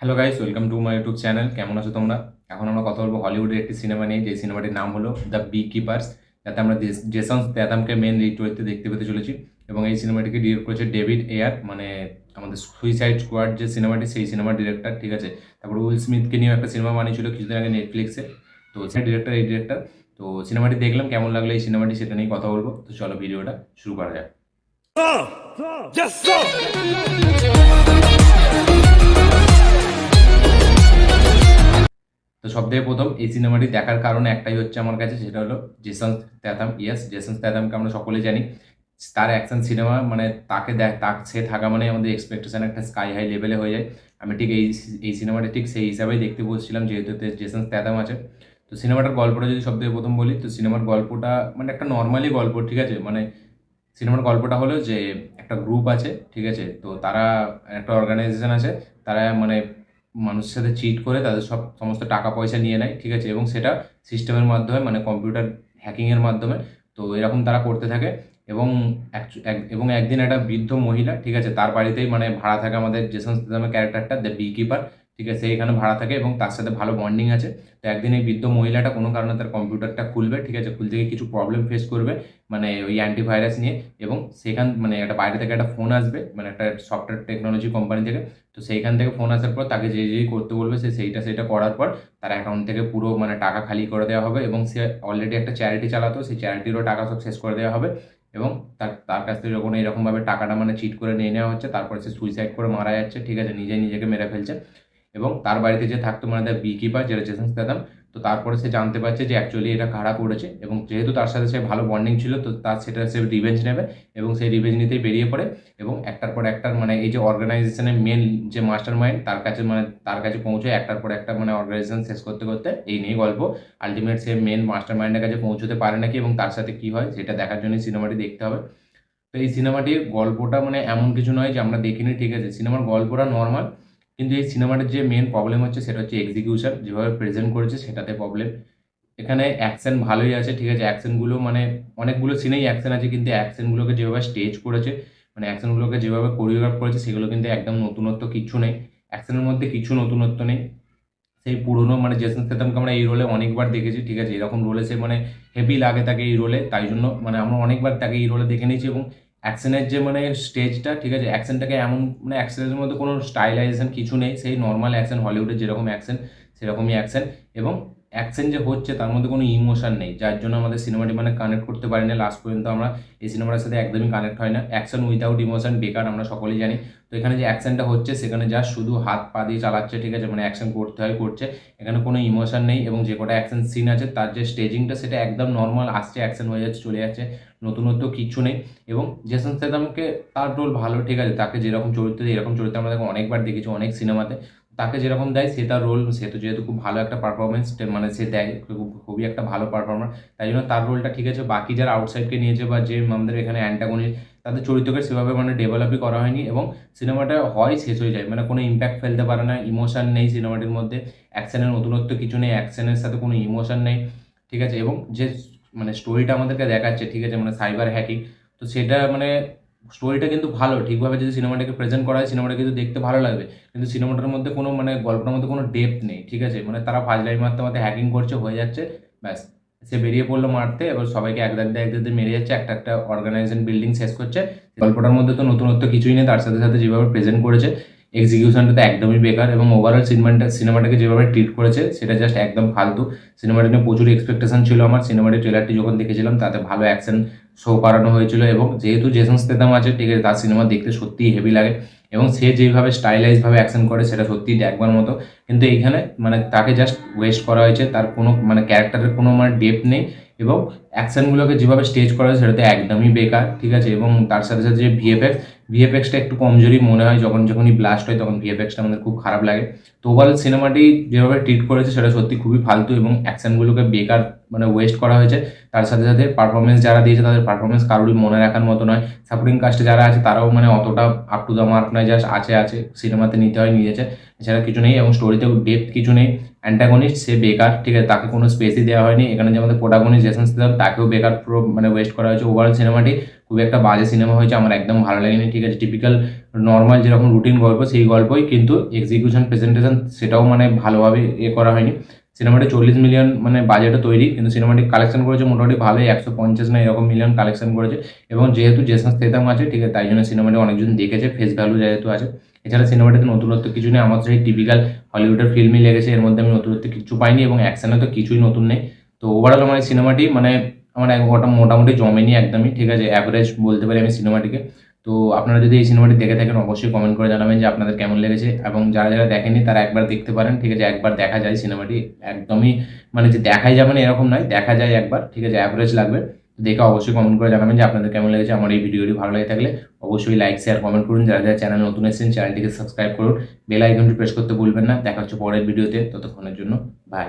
Hello guys, welcome to my YouTube channel. কেমন আছো তোমরা? এখন আমরা কথা বলবো হলিউডের একটি সিনেমা নিয়ে, যে সিনেমাটির নাম হলো দ্য বি কিপার্স, যাতে আমরা জেসন স্ট্যাথামকে মেন লিড চরিত্রে দেখতে পেতে চলেছি। এবং এই সিনেমাটিকে ডিরেক্ট করেছে ডেভিড এয়ার, মানে আমাদের সুইসাইড স্কোয়াড যে সিনেমাটি, সেই সিনেমার ডিরেক্টর, ঠিক আছে। তারপর উইল স্মিথকে নিয়েও একটা সিনেমা বানিয়েছিল কিছুদিন আগে নেটফ্লিক্সে। তো সেই ডিরেক্টর, এই ডিরেক্টর। তো সিনেমাটি দেখলাম, কেমন লাগলো এই সিনেমাটি সেটা নিয়ে কথা বলবো। তো চলো ভিডিওটা শুরু করা যাক। তো সবথেকে প্রথম এই সিনেমাটি দেখার কারণ একটাই হচ্ছে আমার কাছে, সেটা হলো জেসন স্ট্যাথাম। ইয়েস, জেসন স্ট্যাথামকে আমরা সকলে জানি। তার অ্যাকশন সিনেমা, মানে তাকে সে থাকা মানে আমাদের এক্সপেকটেশন একটা স্কাই হাই লেভেলে হয়ে যায়। আমি ঠিক এই সিনেমাটা ঠিক সেই হিসাবেই দেখতে বসছিলাম, যেহেতু এতে জেসন স্ট্যাথাম আছে। তো সিনেমাটার গল্পটা যদি সবথেকে প্রথম বলি, তো সিনেমার গল্পটা মানে একটা নর্মালি গল্প, ঠিক আছে। মানে সিনেমার গল্পটা হলো যে একটা গ্রুপ আছে, ঠিক আছে। তো তারা একটা অর্গানাইজেশন আছে, তারা মানে মানুষের সাথে চিট করে তাদের সমস্ত টাকা পয়সা নিয়ে নেয়, ঠিক আছে। এবং সেটা সিস্টেমের মাধ্যমে, মানে কম্পিউটার হ্যাকিংয়ের মাধ্যমে। তো এরকম তারা করতে থাকে। এবং এবং একদিন একটা বৃদ্ধ মহিলা, ঠিক আছে, তার বাড়িতেই মানে ভাড়া থাকে আমাদের জেসন স্টেথ্যামের ক্যারেক্টারটা, দ্য বি কিপার, ঠিক আছে। সে এখানে ভাড়া থাকে এবং তার সাথে ভালো বন্ডিং আছে। তো একদিন এই বৃদ্ধ মহিলাটা কোনো কারণে তার কম্পিউটারটা খুলবে, ঠিক আছে। খুলতে গিয়ে কিছু প্রবলেম ফেস করবে, মানে ওই অ্যান্টিভাইরাস নিয়ে। এবং সেখান মানে একটা বাইরে থেকে একটা ফোন আসবে, মানে একটা সফটওয়্যার টেকনোলজি কোম্পানি থেকে। তো সেইখান থেকে ফোন আসার পর তাকে যেই করতে বলবে, সে সেইটা করার পর তার অ্যাকাউন্ট থেকে পুরো মানে টাকা খালি করে দেওয়া হবে। এবং সে অলরেডি একটা চ্যারিটি চালাতো, সেই চ্যারিটিরও টাকা সব শেষ করে দেওয়া হবে। এবং তার তার কাছ থেকে যখন এরকমভাবে টাকাটা মানে চিট করে নিয়ে নেওয়া হচ্ছে, তারপরে সে সুইসাইড করে মারা যাচ্ছে, ঠিক আছে, নিজেকে মেরে ফেলছে। এবং তার বাড়িতে যে থাকতো মানে তার বি কিপার, যেটা জেসন স্ট্যাথাম। তো তারপরে সে জানতে পারছে যে অ্যাকচুয়ালি এটা কারা করেছে। এবং যেহেতু তার সাথে সে ভালো বন্ডিং ছিল, তো সেটা সে রিভেঞ্জ নেবে। এবং সেই রিভেঞ্জ নিতেই বেরিয়ে পড়ে। এবং একটার পর একটার মানে এই যে অর্গানাইজেশনের মেন যে মাস্টার মাইন্ড, তার কাছে পৌঁছে একটার পর একটা মানে অর্গানাইজেশন শেষ করতে করতে, এই নিয়ে গল্প। আলটিমেট সে মেন মাস্টার মাইন্ডের কাছে পৌঁছতে পারে নাকি এবং তার সাথে কি হয় সেটা দেখার জন্য সিনেমাটি দেখতে হবে। তো এই সিনেমাটির গল্পটা মানে এমন কিছু নয় যে আমরা দেখিনি, ঠিক আছে। সিনেমার গল্পটা নর্মাল, কিন্তু এই সিনেমাটার যে মেন প্রবলেম হচ্ছে সেটা হচ্ছে এক্সিকিউশন, যেভাবে প্রেজেন্ট করেছে সেটাতে প্রবলেম। এখানে অ্যাকশন ভালোই আছে, ঠিক আছে। অ্যাকশনগুলো মানে অনেকগুলো সিনেই অ্যাকশন আছে, কিন্তু অ্যাকশনগুলোকে যেভাবে স্টেজ করেছে, মানে অ্যাকশনগুলোকে যেভাবে কোরিওগ্রাফ করেছে, সেগুলো কিন্তু একদম নতুনত্ব কিচ্ছু নেই। অ্যাকশনের মধ্যে কিছু নতুনত্ব নেই। সেই পুরনো মানে জেসন স্টেথমকে আমরা এই রোলে অনেকবার দেখেছি, ঠিক আছে। এরকম রোলে সে মানে হেভি লাগে তাকে এই রোলে, তাই জন্য মানে আমরা অনেকবার তাকে এই রোলে দেখে নিয়েছি। এবং অ্যাকশনের যে মানে স্টেজটা, ঠিক আছে, অ্যাকশনটাকে এমন মানে অ্যাকশনের মধ্যে কোনো স্টাইলাইজেশন কিছু নেই, সেই নর্মাল অ্যাকশন, হলিউডের যেরকম অ্যাকশন সেরকমই অ্যাকশন। এবং অ্যাকশন যে হচ্ছে তার মধ্যে কোনো ইমোশন নেই, যার জন্য আমাদের সিনেমাটি মানে কানেক্ট করতে পারি না লাস্ট পর্যন্ত। আমরা এই সিনেমাটার সাথে একদমই কানেক্ট হয় না। অ্যাকশন উইদাউট ইমোশন বেকার, আমরা সকলেই জানি। তো এখানে যে অ্যাকশনটা হচ্ছে সেখানে জাস্ট শুধু হাত পা দিয়ে চালাচ্ছে, ঠিক আছে, মানে অ্যাকশন করতে হয় করছে। এখানে কোনো ইমোশন নেই। এবং যে কটা অ্যাকশন সিন আছে তার যে স্টেজিংটা সেটা একদম নর্মাল আসছে, অ্যাকশন হয়ে যাচ্ছে, চলে যাচ্ছে, নতুনত্ব কিচ্ছু নেই। এবং জেসন স্টেথমকে তার রোল ভালো, ঠিক আছে। তাকে যেরকম চরিত্র দেয়, এরকম চরিত্র আমরা তাকে অনেকবার দেখেছি অনেক সিনেমাতে। তাকে যেরকম দেয় সে তার রোল, সে তো যেহেতু খুব ভালো একটা পারফরমেন্স মানে সে দেয়, খুবই একটা ভালো পারফর্মার, তাই জন্য তার রোলটা ঠিক আছে। বাকি যারা আউটসাইডকে নিয়েছে বা যে আমাদের এখানে অ্যান্টাগনিস্ট, তাদের চরিত্রকে সেভাবে মানে ডেভেলপই করা হয়নি। এবং সিনেমাটা হয় শেষ হয়ে যায়, মানে কোনো ইম্প্যাক্ট ফেলতে পারে না, ইমোশন নেই সিনেমাটির মধ্যে। অ্যাকশনের নতুনত্ব কিছু নেই, অ্যাকশনের সাথে কোনো ইমোশন নেই, ঠিক আছে। এবং যে মানে স্টোরিটা আমাদেরকে দেখাচ্ছে, ঠিক আছে, মানে সাইবার হ্যাকিং, তো সেটা মানে স্টোরিটা কিন্তু ভালো, ঠিকভাবে যদি সিনেমাটাকে প্রেজেন্ট করা হয় সিনেমাটা কিন্তু দেখতে ভালো লাগবে। কিন্তু সিনেমাটার মধ্যে কোনো মানে গল্পটার মধ্যে কোনো ডেপথ নেই, ঠিক আছে। মানে তারা ফাজলাই মারতে মারতে হ্যাকিং করছে, হয়ে যাচ্ছে, ব্যাস। সে বেরিয়ে পড়লো মারতে, এবার সবাইকে এক দাগ দিয়ে এক দাগ দিয়ে মেরে যাচ্ছে, একটা একটা অর্গানাইজেশন বিল্ডিং শেষ করছে। গল্পটার মধ্যে তো নতুনত্ব কিছুই নেই, তার সাথে সাথে যেভাবে প্রেজেন্ট করেছে এক্সিকিউশনটা তো একদমই বেকার। এবং ওভারঅল সিনেমাটাকে যেভাবে ট্রিট করেছে সেটা জাস্ট একদম ফালতু। সিনেমাটা নিয়ে প্রচুর এক্সপেকটেশন ছিল আমার। সিনেমাটির ট্রেলারটি যখন দেখেছিলাম তাতে ভালো অ্যাকশন শো করানো হয়েছিল। এবং যেহেতু জেসন স্টেথম আছে, ঠিক আছে, তার সিনেমা দেখতে সত্যিই হেভি লাগে। এবং সে যেভাবে স্টাইলাইজভাবে অ্যাকশন করে সেটা সত্যিই দেখবার মতো। কিন্তু এইখানে মানে তাকে জাস্ট ওয়েস্ট করা হয়েছে, তার কোনো মানে ক্যারেক্টারের কোনো মানে ডেপথ নেই। এবং অ্যাকশনগুলোকে যেভাবে স্টেজ করা হয়েছে সেটাতে একদমই বেকার, ঠিক আছে। এবং তার সাথে সাথে যে ভিএফএক্সটা একটু কমজোরি মনে হয়, যখনই ব্লাস্ট হয় তখন ভিএফএক্সটা আমাদের খুব খারাপ লাগে। তো ওভারঅল সিনেমাটি যেভাবে ট্রিট করেছে সেটা সত্যি খুবই ফালতু। এবং অ্যাকশনগুলোকে বেকার মানে ওয়েস্ট করা হয়েছে। তার সাথে সাথে পারফরমেন্স যারা দিয়েছে তাদের পারফরমেন্স কারোরই মনে রাখার মতো নয়। সাপোর্টিং কাস্টে যারা আছে তারাও মানে অতটা আপ টু দ্য মার্ক নয়, জাস্ট আছে সিনেমাতে নিতে হয় নিয়েছে, এছাড়া কিছু নেই। এবং স্টোরিতেও ডেপথ কিছু নেই। অ্যান্টাগনিস্ট সে বেকার, ঠিক আছে, তাকে কোনো স্পেসই দেওয়া হয়নি। এখানে যে আমাদের প্রোটাগনিস্ট জেসন স্টেথম, তাকেও বেকার পুরো মানে ওয়েস্ট করা হয়েছে। ওভারঅল সিনেমাটি খুবই একটা বাজে সিনেমা হয়েছে, আমার একদম ভালো লাগেনি। ঠিক আছে, টিপিক্যাল নর্মাল যেরকম রুটিন গল্প সেই গল্পই, কিন্তু এক্সিকিউশন প্রেজেন্টেশন সেটাও মানে ভালোভাবে করা হয়নি। সিনেমাটি 40 মিলিয়ন মানে বাজেটে তৈরি, কিন্তু সিনেমাটি কালেকশন করেছে মোটামুটি ভালোই, 150 না এরকম মিলিয়ন কালেকশন করেছে। এবং যেহেতু জেসন স্টেথাম আছে, ঠিক আছে, তাই জন্য সিনেমাটি অনেকজন দেখেছে, ফেস ভ্যালু যেহেতু আছে। এছাড়া সিনেমাটিতে নতুনত্ব কিছু নেই, আমার সেই টিপিক্যাল হলিউডের ফিল্মই লেগেছে, এর মধ্যে আমি নতুনত্ব কিছু পাইনি, এবং অ্যাকশনে তো কিছুই নতুন নেই। তো ওভারঅল আমার এই সিনেমাটি মানে আমার ওটা মোটামুটি জমেনি একদমই, ঠিক আছে, অ্যাভারেজ বলতে পারি আমি সিনেমাটিকে। তো আপনারা যদি এই সিনেমাটি দেখে থাকেন অবশ্যই কমেন্ট করে জানাবেন যে আপনাদের কেমন লেগেছে, এবং যারা যারা দেখেনি তারা একবার দেখতে পারেন। ঠিক আছে, একবার দেখা যায় সিনেমাটি, একদমই মানে যে দেখাই যাবে না এরকম নয়, দেখা যায় একবার। ঠিক আছে, অ্যাভারেজ লাগবে। দেখে অবশ্যই কমেন্ট করে জানাবেন যে আপনাদের কেমন লেগেছে। আমার এই ভিডিওটি ভালো লেগে থাকলে অবশ্যই লাইক শেয়ার কমেন্ট করুন। যারা যারা চ্যানেল নতুন এসেছেন চ্যানেলটিকে সাবস্ক্রাইব করুন, বেল আইকনটি প্রেস করতে ভুলবেন না। দেখা হচ্ছে পরের ভিডিওতে, ততক্ষণের জন্য বাই।